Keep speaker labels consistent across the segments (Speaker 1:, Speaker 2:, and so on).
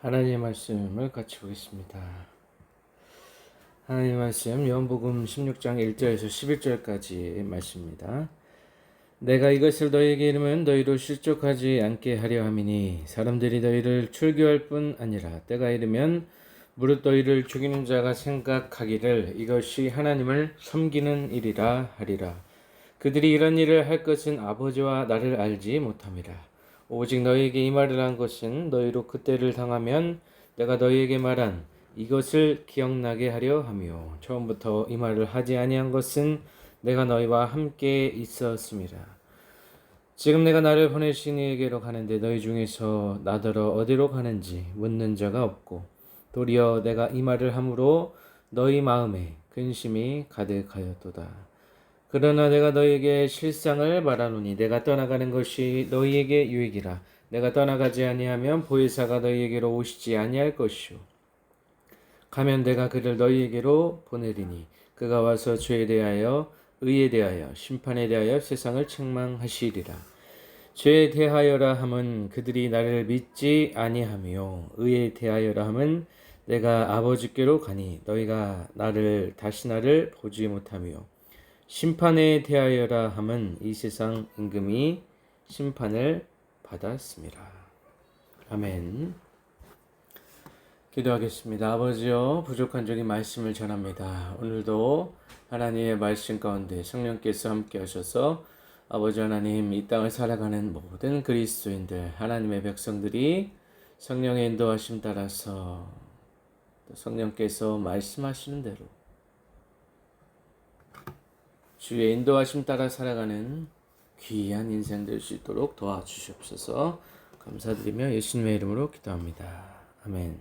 Speaker 1: 하나님의 말씀을 같이 보겠습니다. 하나님의 말씀 요한복음 16장 1절에서 11절까지 말씀입니다. 내가 이것을 너희에게 이르면 너희로 실족하지 않게 하려 함이니 사람들이 너희를 출교할 뿐 아니라 때가 이르면 무릇 너희를 죽이는 자가 생각하기를 이것이 하나님을 섬기는 일이라 하리라. 그들이 이런 일을 할 것은 아버지와 나를 알지 못함이라. 오직 너희에게 이 말을 한 것은 너희로 그때를 당하면 내가 너희에게 말한 이것을 기억나게 하려 함이요 처음부터 이 말을 하지 아니한 것은 내가 너희와 함께 있었음이라. 지금 내가 나를 보내신 이에게로 가는데 너희 중에서 나더러 어디로 가는지 묻는 자가 없고 도리어 내가 이 말을 함으로 너희 마음에 근심이 가득하였도다. 그러나 내가 너희에게 실상을 말하노니 내가 떠나가는 것이 너희에게 유익이라. 내가 떠나가지 아니하면 보혜사가 너희에게로 오시지 아니할 것이요 가면 내가 그를 너희에게로 보내리니 그가 와서 죄에 대하여 의에 대하여 심판에 대하여 세상을 책망하시리라. 죄에 대하여라 함은 그들이 나를 믿지 아니하며 의에 대하여라 함은 내가 아버지께로 가니 너희가 다시 나를 보지 못하며 심판에 대하여라 함은 이 세상 임금이 심판을 받았습니다. 아멘. 기도하겠습니다. 아버지여, 부족한 적인 말씀을 전합니다. 오늘도 하나님의 말씀 가운데 성령께서 함께 하셔서 아버지 하나님, 이 땅을 살아가는 모든 그리스도인들, 하나님의 백성들이 성령의 인도하심 따라서 성령께서 말씀하시는 대로 주의 인도하심 따라 살아가는 귀한 인생 될 수 있도록 도와주시옵소서. 감사드리며 예수님의 이름으로 기도합니다. 아멘.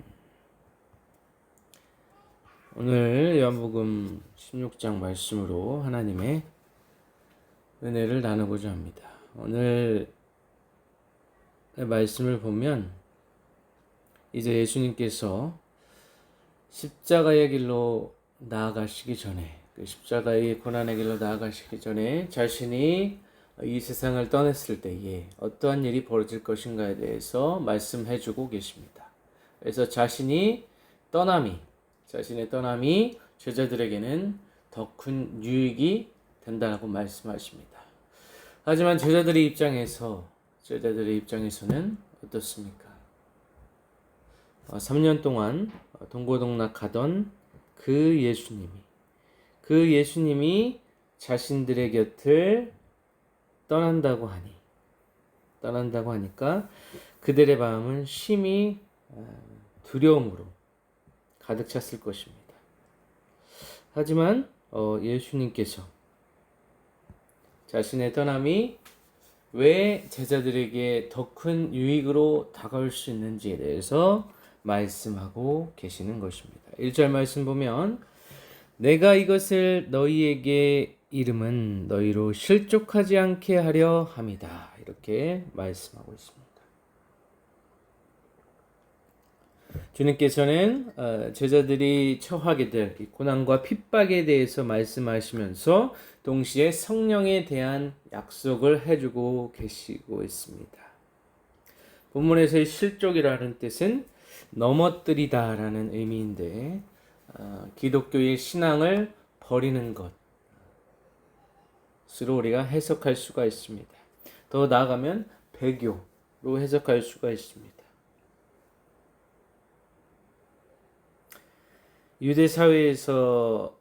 Speaker 1: 오늘 요한복음 16장 말씀으로 하나님의 은혜를 나누고자 합니다. 오늘 말씀을 보면 이제 예수님께서 십자가의 길로 나아가시기 전에, 그 십자가의 고난의 길로 나아가시기 전에 자신이 이 세상을 떠났을 때에 어떠한 일이 벌어질 것인가에 대해서 말씀해주고 계십니다. 그래서 자신의 떠남이 제자들에게는 더 큰 유익이 된다고 말씀하십니다. 하지만 제자들의 입장에서는 어떻습니까? 3년 동안 동고동락하던 그 예수님이 자신들의 곁을 떠난다고 하니까 그들의 마음은 심히 두려움으로 가득 찼을 것입니다. 하지만 예수님께서 자신의 떠남이 왜 제자들에게 더 큰 유익으로 다가올 수 있는지에 대해서 말씀하고 계시는 것입니다. 1절 말씀 보면 내가 이것을 너희에게 이름은 너희로 실족하지 않게 하려 함이다. 이렇게 말씀하고 있습니다. 주님께서는 제자들이 처하게 될 고난과 핍박에 대해서 말씀하시면서 동시에 성령에 대한 약속을 해주고 계시고 있습니다. 본문에서의 실족이라는 뜻은 넘어뜨리다라는 의미인데 기독교의 신앙을 버리는 것으로 우리가 해석할 수가 있습니다. 더 나아가면 배교로 해석할 수가 있습니다. 유대 사회에서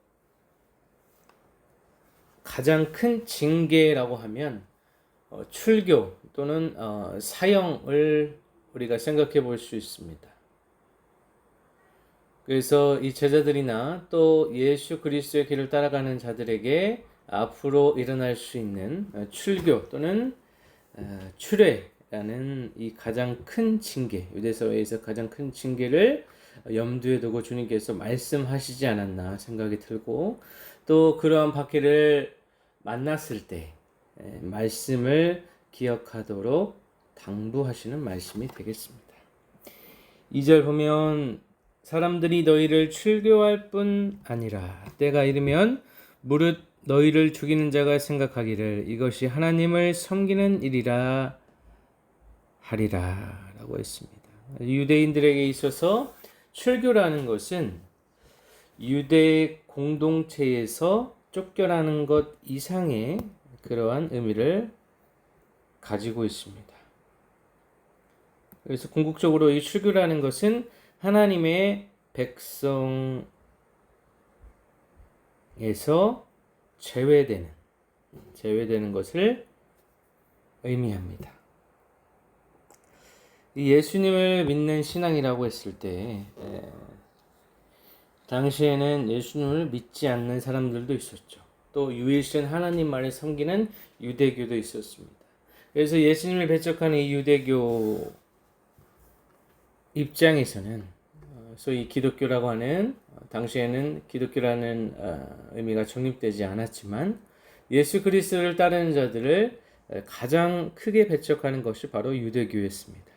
Speaker 1: 가장 큰 징계라고 하면 출교 또는 사형을 우리가 생각해 볼 수 있습니다. 그래서 이 제자들이나 또 예수 그리스도의 길을 따라가는 자들에게 앞으로 일어날 수 있는 출교 또는 출애라는 이 가장 큰 징계, 유대 사회에서 가장 큰 징계를 염두에 두고 주님께서 말씀하시지 않았나 생각이 들고, 또 그러한 박해를 만났을 때 말씀을 기억하도록 당부하시는 말씀이 되겠습니다. 2절 보면 사람들이 너희를 출교할 뿐 아니라 때가 이르면 무릇 너희를 죽이는 자가 생각하기를 이것이 하나님을 섬기는 일이라 하리라 라고 했습니다. 유대인들에게 있어서 출교라는 것은 유대 공동체에서 쫓겨나는 것 이상의 그러한 의미를 가지고 있습니다. 그래서 궁극적으로 이 출교라는 것은 하나님의 백성에서 제외되는 것을 의미합니다. 이 예수님을 믿는 신앙이라고 했을 때 당시에는 예수님을 믿지 않는 사람들도 있었죠. 또 유일신 하나님만을 섬기는 유대교도 있었습니다. 그래서 예수님을 배척하는 이 유대교 입장에서는 소위 기독교라고 하는 당시에는 기독교라는 의미가 정립되지 않았지만 예수 그리스도를 따르는 자들을 가장 크게 배척하는 것이 바로 유대교였습니다.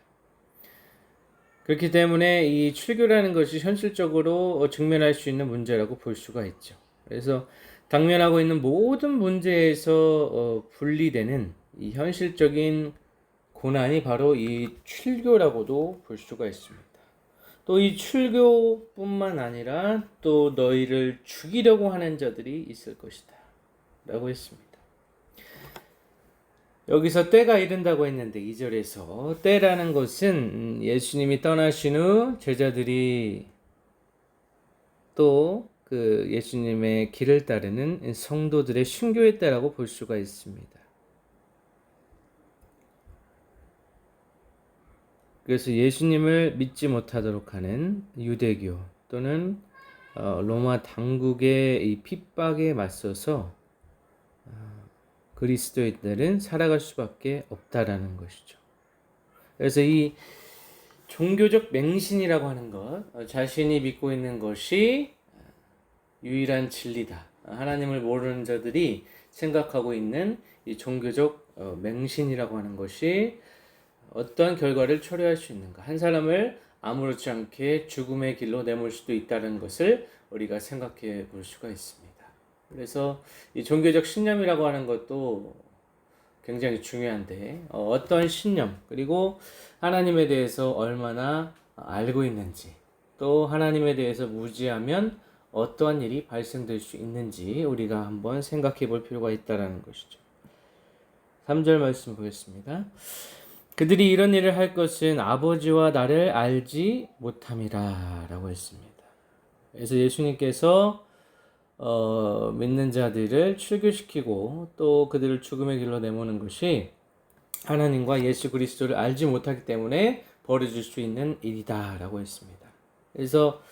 Speaker 1: 그렇기 때문에 이 출교라는 것이 현실적으로 직면할 수 있는 문제라고 볼 수가 있죠. 그래서 당면하고 있는 모든 문제에서 분리되는 이 현실적인 고난이 바로 이 출교라고도 볼 수가 있습니다. 또 이 출교뿐만 아니라 또 너희를 죽이려고 하는 자들이 있을 것이다 라고 했습니다. 여기서 때가 이른다고 했는데 2절에서 때라는 것은 예수님이 떠나신 후 제자들이 또 그 예수님의 길을 따르는 성도들의 순교의 때라고 볼 수가 있습니다. 그래서 예수님을 믿지 못하도록 하는 유대교 또는 로마 당국의 이 핍박에 맞서서 그리스도인들은 살아갈 수밖에 없다라는 것이죠. 그래서 이 종교적 맹신이라고 하는 것, 자신이 믿고 있는 것이 유일한 진리다. 하나님을 모르는 자들이 생각하고 있는 이 종교적 맹신이라고 하는 것이 어떠한 결과를 초래할 수 있는가. 한 사람을 아무렇지 않게 죽음의 길로 내몰 수도 있다는 것을 우리가 생각해 볼 수가 있습니다. 그래서 이 종교적 신념이라고 하는 것도 굉장히 중요한데 어떤 신념 그리고 하나님에 대해서 얼마나 알고 있는지 또 하나님에 대해서 무지하면 어떠한 일이 발생될 수 있는지 우리가 한번 생각해 볼 필요가 있다는 것이죠. 3절 말씀 보겠습니다. 그들이 이런 일을 할 것은 아버지와 나를 알지 못함이라 라고 했습니다. 그래서 예수님께서 믿는 자들을 출교시키고 또 그들을 죽음의 길로 내모는 것이 하나님과 예수 그리스도를 알지 못하기 때문에 벌어질 수 있는 일이다 라고 했습니다. 그래서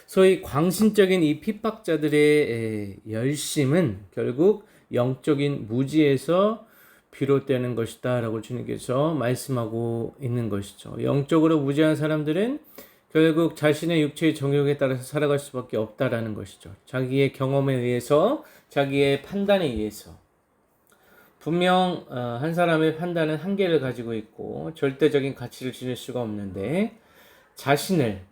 Speaker 1: 소위 광신적인 이 핍박자들의 열심은 결국 영적인 무지에서 비롯되는 것이다 라고 주님께서 말씀하고 있는 것이죠. 영적으로 무지한 사람들은 결국 자신의 육체의 정욕에 따라서 살아갈 수밖에 없다라는 것이죠. 자기의 경험에 의해서 자기의 판단에 의해서 분명 한 사람의 판단은 한계를 가지고 있고 절대적인 가치를 지닐 수가 없는데 자신을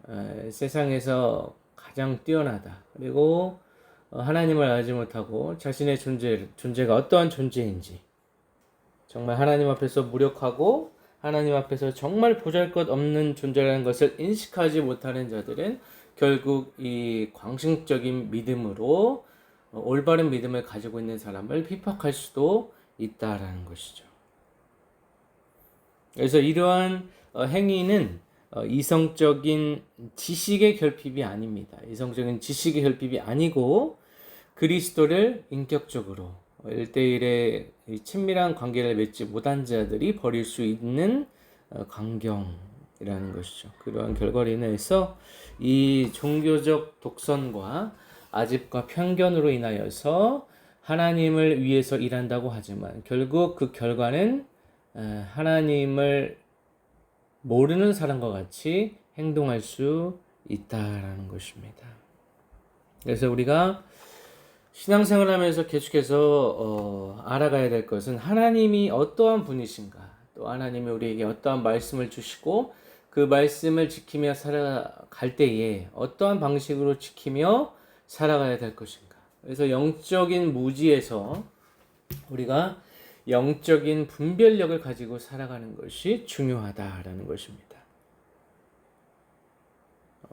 Speaker 1: 세상에서 가장 뛰어나다 그리고 하나님을 알지 못하고 자신의 존재가 어떠한 존재인지 정말 하나님 앞에서 무력하고 하나님 앞에서 정말 보잘것없는 존재라는 것을 인식하지 못하는 자들은 결국 이 광신적인 믿음으로 올바른 믿음을 가지고 있는 사람을 핍박할 수도 있다라는 것이죠. 그래서 이러한 행위는 이성적인 지식의 결핍이 아닙니다. 이성적인 지식의 결핍이 아니고 그리스도를 인격적으로 1대1의 친밀한 관계를 맺지 못한 자들이 벌일 수 있는 광경이라는 것이죠. 그러한 결과로 인해서 이 종교적 독선과 아집과 편견으로 인하여서 하나님을 위해서 일한다고 하지만 결국 그 결과는 하나님을 모르는 사람과 같이 행동할 수 있다라는 것입니다. 그래서 우리가 신앙생활을 하면서 계속해서 알아가야 될 것은 하나님이 어떠한 분이신가, 또 하나님이 우리에게 어떠한 말씀을 주시고 그 말씀을 지키며 살아갈 때에 어떠한 방식으로 지키며 살아가야 될 것인가. 그래서 영적인 무지에서 우리가 영적인 분별력을 가지고 살아가는 것이 중요하다라는 것입니다.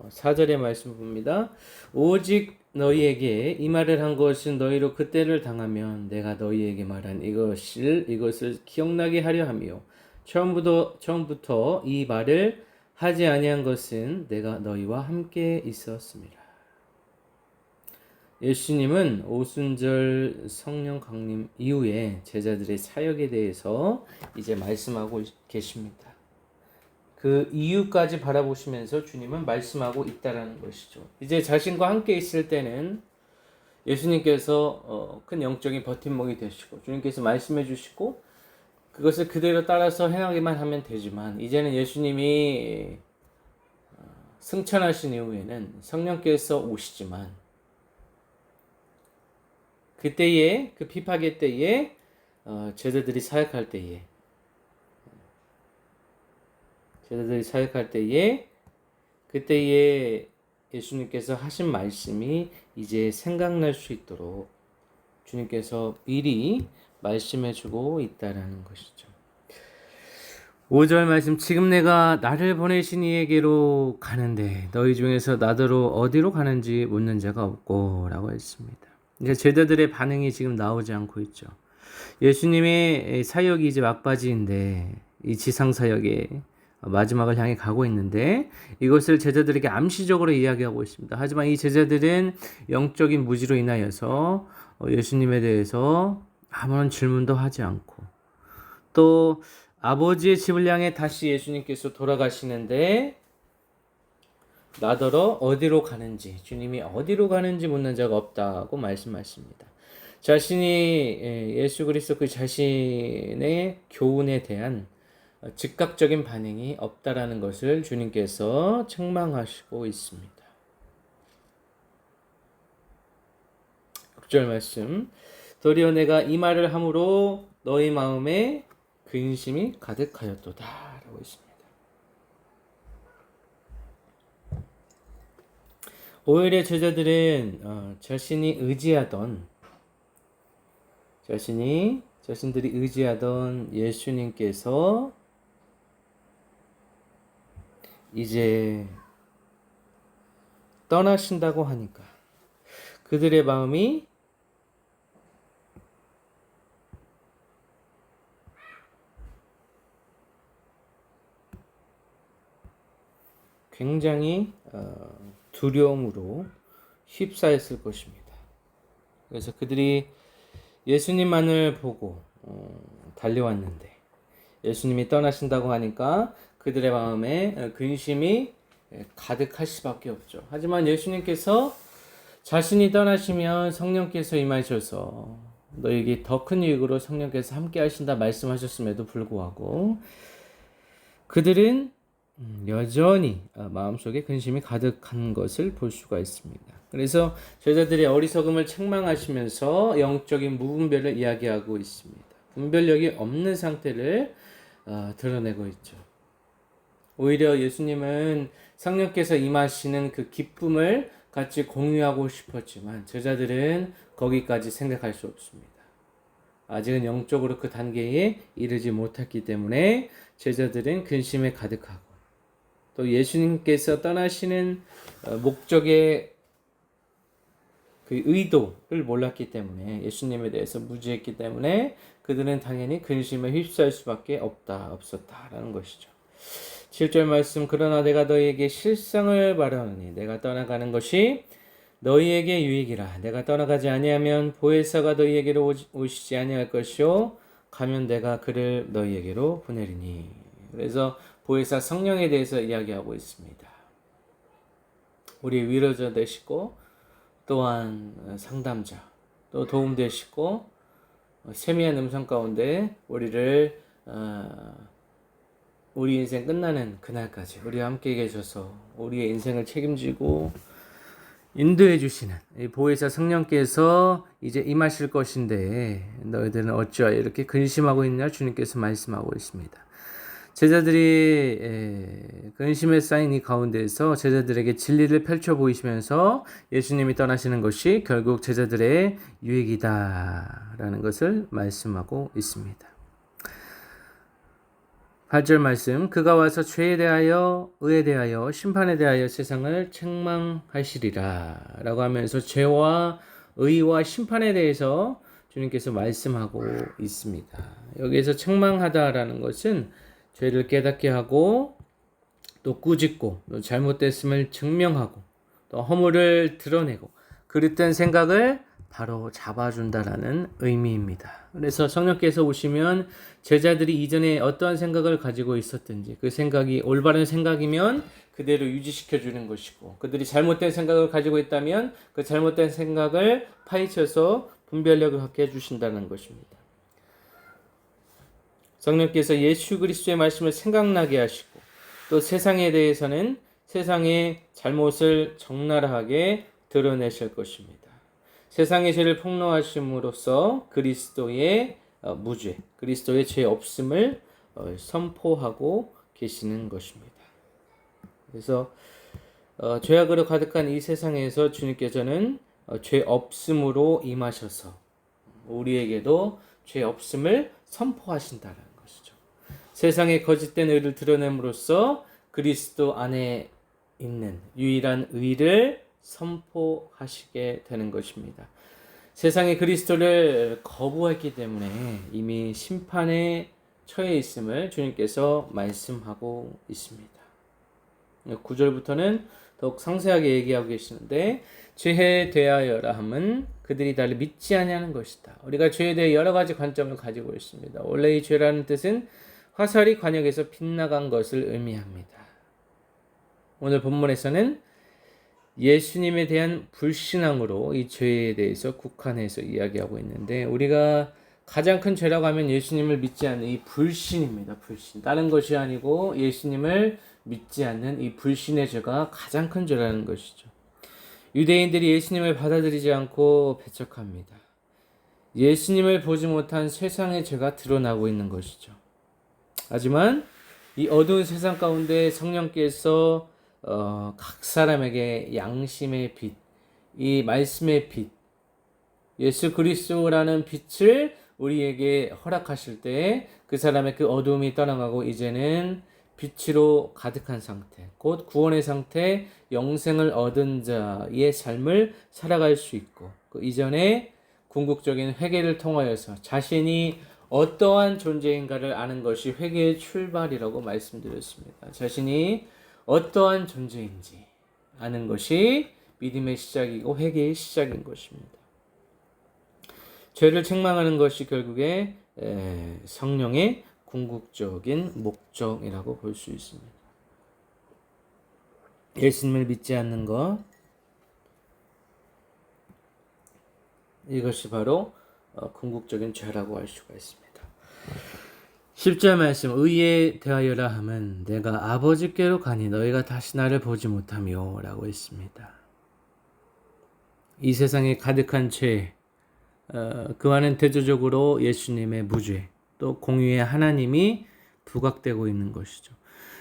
Speaker 1: 4절의 말씀 봅니다. 오직 너희에게 이 말을 한 것은 너희로 그때를 당하면 내가 너희에게 말한 이것을 기억나게 하려 함이요 처음부터 이 말을 하지 아니한 것은 내가 너희와 함께 있었습니다. 예수님은 오순절 성령 강림 이후에 제자들의 사역에 대해서 이제 말씀하고 계십니다. 그 이유까지 바라보시면서 주님은 말씀하고 있다라는 것이죠. 이제 자신과 함께 있을 때는 예수님께서 큰 영적인 버팀목이 되시고 주님께서 말씀해 주시고 그것을 그대로 따라서 행하기만 하면 되지만 이제는 예수님이 승천하신 이후에는 성령께서 오시지만 그때에 그 비파계 때에 제자들이 사역할 때에 그때에 예수님께서 하신 말씀이 이제 생각날 수 있도록 주님께서 미리 말씀해주고 있다라는 것이죠. 5절 말씀 지금 내가 나를 보내신 이에게로 가는데 너희 중에서 나더러 어디로 가는지 묻는 자가 없고 라고 했습니다. 그러니까 제자들의 반응이 지금 나오지 않고 있죠. 예수님의 사역이 이제 막바지인데 이 지상 사역에 마지막을 향해 가고 있는데 이것을 제자들에게 암시적으로 이야기하고 있습니다. 하지만 이 제자들은 영적인 무지로 인하여서 예수님에 대해서 아무런 질문도 하지 않고 또 아버지의 집을 향해 다시 예수님께서 돌아가시는데 나더러 어디로 가는지 주님이 어디로 가는지 묻는 자가 없다고 말씀하십니다. 자신이 예수 그리스도 그 자신의 교훈에 대한 즉각적인 반응이 없다라는 것을 주님께서 책망하시고 있습니다. 6절 말씀 도리어 내가 이 말을 함으로 너희 마음에 근심이 가득하였도다 라고 있습니다. 오히려 제자들은 자신들이 의지하던 예수님께서 이제 떠나신다고 하니까 그들의 마음이 굉장히 두려움으로 휩싸였을 것입니다. 그래서 그들이 예수님만을 보고 달려왔는데 예수님이 떠나신다고 하니까 그들의 마음에 근심이 가득할 수밖에 없죠. 하지만 예수님께서 자신이 떠나시면 성령께서 임하셔서 너에게 더 큰 유익으로 성령께서 함께 하신다 말씀하셨음에도 불구하고 그들은 여전히 마음속에 근심이 가득한 것을 볼 수가 있습니다. 그래서 제자들의 어리석음을 책망하시면서 영적인 무분별을 이야기하고 있습니다. 분별력이 없는 상태를 드러내고 있죠. 오히려 예수님은 성령께서 임하시는 그 기쁨을 같이 공유하고 싶었지만 제자들은 거기까지 생각할 수 없습니다. 아직은 영적으로 그 단계에 이르지 못했기 때문에 제자들은 근심에 가득하고 또 예수님께서 떠나시는 목적의 그 의도를 몰랐기 때문에 예수님에 대해서 무지했기 때문에 그들은 당연히 근심에 휩싸일 수밖에 없었다라는 것이죠. 7절 말씀 그러나 내가 너희에게 실상을 말하노니 내가 떠나가는 것이 너희에게 유익이라 내가 떠나가지 아니하면 보혜사가 너희에게로 오시지 아니할 것이요 가면 내가 그를 너희에게로 보내리니. 그래서 보혜사 성령에 대해서 이야기하고 있습니다. 우리 위로자 되시고 또한 상담자 또 도움 되시고 세미한 음성 가운데 우리를 우리 인생 끝나는 그날까지 우리와 함께 계셔서 우리의 인생을 책임지고 인도해 주시는 보혜사 성령께서 이제 임하실 것인데 너희들은 어찌하여 이렇게 근심하고 있냐 주님께서 말씀하고 있습니다. 제자들이 근심에 쌓인 이 가운데에서 제자들에게 진리를 펼쳐 보이시면서 예수님이 떠나시는 것이 결국 제자들의 유익이다라는 것을 말씀하고 있습니다. 8절 말씀 그가 와서 죄에 대하여 의에 대하여 심판에 대하여 세상을 책망하시리라 라고 하면서 죄와 의와 심판에 대해서 주님께서 말씀하고 있습니다. 여기에서 책망하다라는 것은 죄를 깨닫게 하고 또 꾸짖고 또 잘못됐음을 증명하고 또 허물을 드러내고 그릇된 생각을 바로 잡아준다라는 의미입니다. 그래서 성령께서 오시면 제자들이 이전에 어떠한 생각을 가지고 있었든지 그 생각이 올바른 생각이면 그대로 유지시켜 주는 것이고 그들이 잘못된 생각을 가지고 있다면 그 잘못된 생각을 파헤쳐서 분별력을 갖게 해주신다는 것입니다. 성령께서 예수 그리스도의 말씀을 생각나게 하시고 또 세상에 대해서는 세상의 잘못을 적나라하게 드러내실 것입니다. 세상의 죄를 폭로하심으로써 그리스도의 무죄, 그리스도의 죄 없음을 선포하고 계시는 것입니다. 그래서 죄악으로 가득한 이 세상에서 주님께서는 죄 없음으로 임하셔서 우리에게도 죄 없음을 선포하신다는 것이죠. 세상의 거짓된 의를 드러냄으로써 그리스도 안에 있는 유일한 의를 선포하시게 되는 것입니다. 세상이 그리스도를 거부했기 때문에 이미 심판에 처해 있음을 주님께서 말씀하고 있습니다. 9절부터는 더욱 상세하게 얘기하고 계시는데 죄에 대하여라 함은 그들이 나를 믿지 아니하는 것이다. 우리가 죄에 대해 여러 가지 관점을 가지고 있습니다. 원래 이 죄라는 뜻은 화살이 관역에서 빗나간 것을 의미합니다. 오늘 본문에서는 예수님에 대한 불신앙으로 이 죄에 대해서 국한해서 이야기하고 있는데 우리가 가장 큰 죄라고 하면 예수님을 믿지 않는 이 불신입니다. 불신. 다른 것이 아니고 예수님을 믿지 않는 이 불신의 죄가 가장 큰 죄라는 것이죠. 유대인들이 예수님을 받아들이지 않고 배척합니다. 예수님을 보지 못한 세상의 죄가 드러나고 있는 것이죠. 하지만 이 어두운 세상 가운데 성령께서 각 사람에게 양심의 빛, 이 말씀의 빛, 예수 그리스도라는 빛을 우리에게 허락하실 때 그 사람의 그 어두움이 떠나가고 이제는 빛으로 가득한 상태, 곧 구원의 상태, 영생을 얻은 자의 삶을 살아갈 수 있고 그 이전에 궁극적인 회개를 통하여서 자신이 어떠한 존재인가를 아는 것이 회개의 출발이라고 말씀드렸습니다. 자신이 어떠한 존재인지 아는 것이 믿음의 시작이고 회개의 시작인 것입니다. 죄를 책망하는 것이 결국에 성령의 궁극적인 목적이라고 볼 수 있습니다. 예수님을 믿지 않는 것, 이것이 바로 궁극적인 죄라고 할 수가 있습니다. 10절 말씀 의에 대하여라 함은 내가 아버지께로 가니 너희가 다시 나를 보지 못하며 라고 했습니다. 이 세상에 가득한 죄, 그와는 대조적으로 예수님의 무죄, 또 공의의 하나님이 부각되고 있는 것이죠.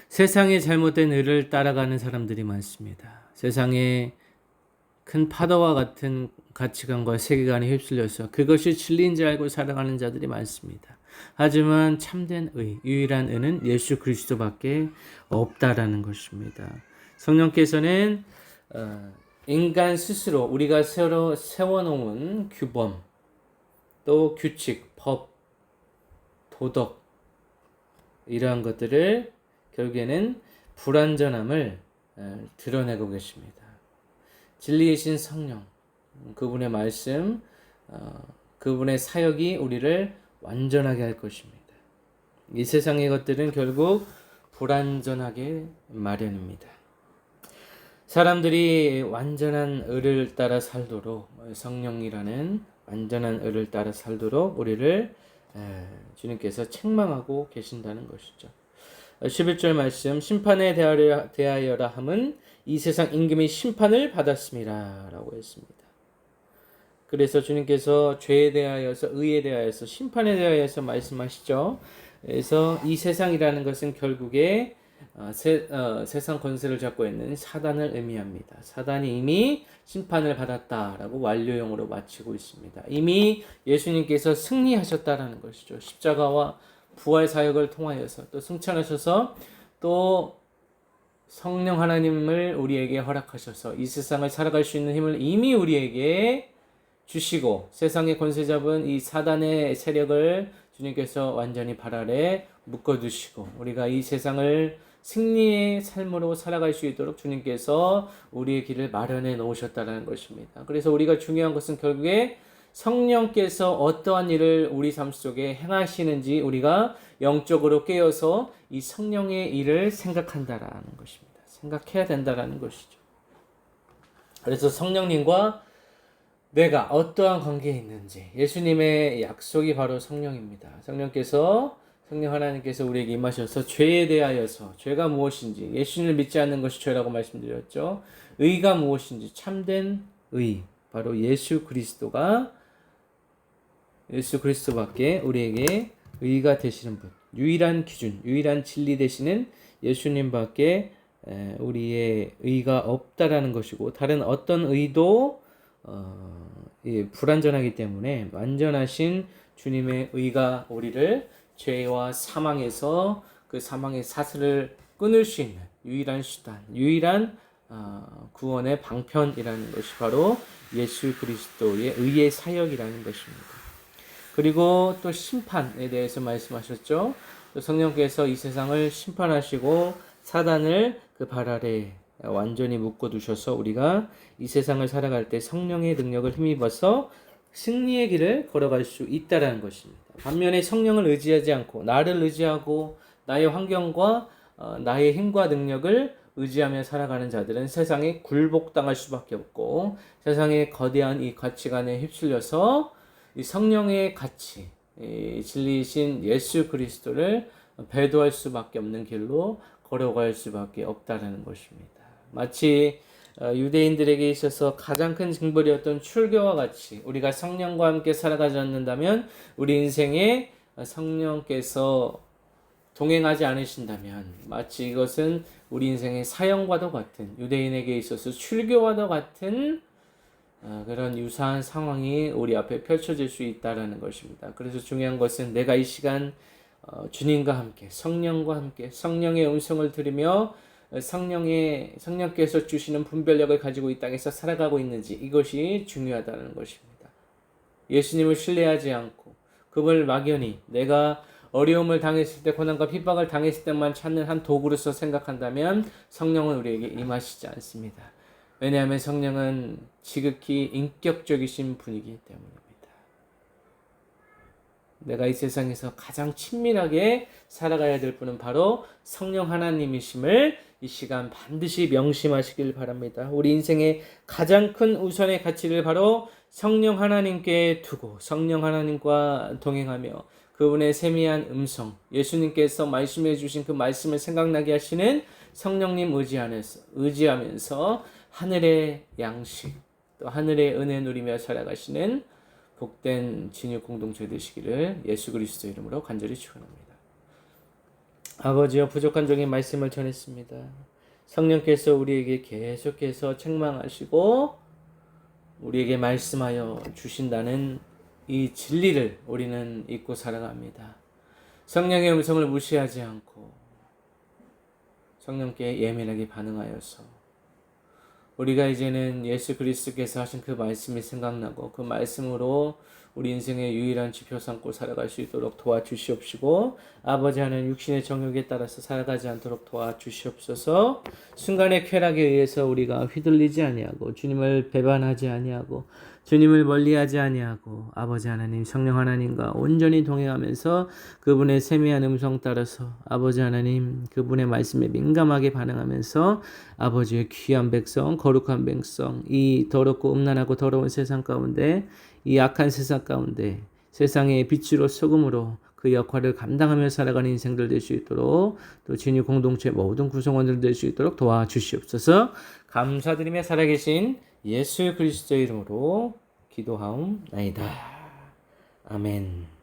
Speaker 1: 세상의 잘못된 의를 따라가는 사람들이 많습니다. 세상에 큰 파도와 같은 가치관과 세계관에 휩쓸려서 그것이 진리인 줄 알고 살아가는 자들이 많습니다. 하지만 참된 의, 유일한 의는 예수 그리스도밖에 없다라는 것입니다. 성령께서는 인간 스스로 우리가 새로 세워놓은 규범, 또 규칙, 법, 도덕 이러한 것들을 결국에는 불완전함을 드러내고 계십니다. 진리이신 성령, 그분의 말씀, 그분의 사역이 우리를 완전하게 할 것입니다. 이 세상의 것들은 결국 불완전하게 마련입니다. 사람들이 완전한 의를 따라 살도록 성령이라는 완전한 의를 따라 살도록 우리를 주님께서 책망하고 계신다는 것이죠. 11절 말씀 심판에 대하여라 함은 이 세상 임금이 심판을 받았습니다 라고 했습니다. 그래서 주님께서 죄에 대하여서 의에 대하여서 심판에 대하여서 말씀하시죠. 그래서 이 세상이라는 것은 결국에 세상 권세를 잡고 있는 사단을 의미합니다. 사단이 이미 심판을 받았다라고 완료형으로 마치고 있습니다. 이미 예수님께서 승리하셨다라는 것이죠. 십자가와 부활 사역을 통하여서 또 승천하셔서 또 성령 하나님을 우리에게 허락하셔서 이 세상을 살아갈 수 있는 힘을 이미 우리에게 주시고 세상의 권세 잡은 이 사단의 세력을 주님께서 완전히 발 아래 묶어두시고 우리가 이 세상을 승리의 삶으로 살아갈 수 있도록 주님께서 우리의 길을 마련해 놓으셨다는 것입니다. 그래서 우리가 중요한 것은 결국에 성령께서 어떠한 일을 우리 삶 속에 행하시는지 우리가 영적으로 깨어서 이 성령의 일을 생각한다라는 것입니다. 생각해야 된다라는 것이죠. 그래서 성령님과 내가 어떠한 관계에 있는지 예수님의 약속이 바로 성령입니다. 성령 하나님께서 우리에게 임하셔서 죄에 대하여서 죄가 무엇인지 예수님을 믿지 않는 것이 죄라고 말씀드렸죠. 의가 무엇인지 참된 의 바로 예수 그리스도밖에 우리에게 의가 되시는 분, 유일한 기준, 유일한 진리 되시는 예수님밖에 우리의 의가 없다라는 것이고 다른 어떤 의도 불완전하기 때문에 완전하신 주님의 의가 우리를 죄와 사망에서 그 사망의 사슬을 끊을 수 있는 유일한 수단, 유일한 구원의 방편이라는 것이 바로 예수 그리스도의 의의 사역이라는 것입니다. 그리고 또 심판에 대해서 말씀하셨죠. 또 성령께서 이 세상을 심판하시고 사단을 그 발 아래 완전히 묶어두셔서 우리가 이 세상을 살아갈 때 성령의 능력을 힘입어서 승리의 길을 걸어갈 수 있다는 것입니다. 반면에 성령을 의지하지 않고 나를 의지하고 나의 환경과 나의 힘과 능력을 의지하며 살아가는 자들은 세상에 굴복당할 수밖에 없고 세상의 거대한 이 가치관에 휩쓸려서 이 성령의 가치, 이 진리이신 예수 그리스도를 배도할 수밖에 없는 길로 걸어갈 수밖에 없다는 것입니다. 마치 유대인들에게 있어서 가장 큰 징벌이었던 출교와 같이 우리가 성령과 함께 살아가지 않는다면 우리 인생에 성령께서 동행하지 않으신다면 마치 이것은 우리 인생의 사형과도 같은 유대인에게 있어서 출교와도 같은 그런 유사한 상황이 우리 앞에 펼쳐질 수 있다는 것입니다. 그래서 중요한 것은 내가 이 시간 주님과 함께 성령과 함께 성령의 음성을 들으며 성령께서 주시는 분별력을 가지고 이 땅에서 살아가고 있는지 이것이 중요하다는 것입니다. 예수님을 신뢰하지 않고 그분을 막연히 내가 어려움을 당했을 때 고난과 핍박을 당했을 때만 찾는 한 도구로서 생각한다면 성령은 우리에게 임하시지 않습니다. 왜냐하면 성령은 지극히 인격적이신 분이기 때문입니다. 내가 이 세상에서 가장 친밀하게 살아가야 될 분은 바로 성령 하나님이심을 이 시간 반드시 명심하시길 바랍니다. 우리 인생의 가장 큰 우선의 가치를 바로 성령 하나님께 두고 성령 하나님과 동행하며 그분의 세미한 음성, 예수님께서 말씀해 주신 그 말씀을 생각나게 하시는 성령님 의지하면서 하늘의 양식, 또 하늘의 은혜 누리며 살아가시는 복된 진유 공동체 되시기를 예수 그리스도 이름으로 간절히 축원합니다. 아버지여 부족한 종의 말씀을 전했습니다. 성령께서 우리에게 계속해서 책망하시고 우리에게 말씀하여 주신다는 이 진리를 우리는 잊고 살아갑니다. 성령의 음성을 무시하지 않고 성령께 예민하게 반응하여서 우리가 이제는 예수 그리스도께서 하신 그 말씀이 생각나고 그 말씀으로 우리 인생의 유일한 지표 삼고 살아갈 수 있도록 도와주시옵시고 아버지 하나님 육신의 정욕에 따라서 살아가지 않도록 도와주시옵소서. 순간의 쾌락에 의해서 우리가 휘둘리지 아니하고 주님을 배반하지 아니하고 주님을 멀리하지 아니하고 아버지 하나님 성령 하나님과 온전히 동행하면서 그분의 세미한 음성 따라서 아버지 하나님 그분의 말씀에 민감하게 반응하면서 아버지의 귀한 백성 거룩한 백성 이 더럽고 음란하고 더러운 세상 가운데 이 악한 세상 가운데 세상의 빛으로 소금으로 그 역할을 감당하며 살아가는 인생들 될 수 있도록 또 진유 공동체 모든 구성원들 될 수 있도록 도와주시옵소서. 감사드리며 살아계신 예수 그리스도의 이름으로 기도하옵나이다. 아멘.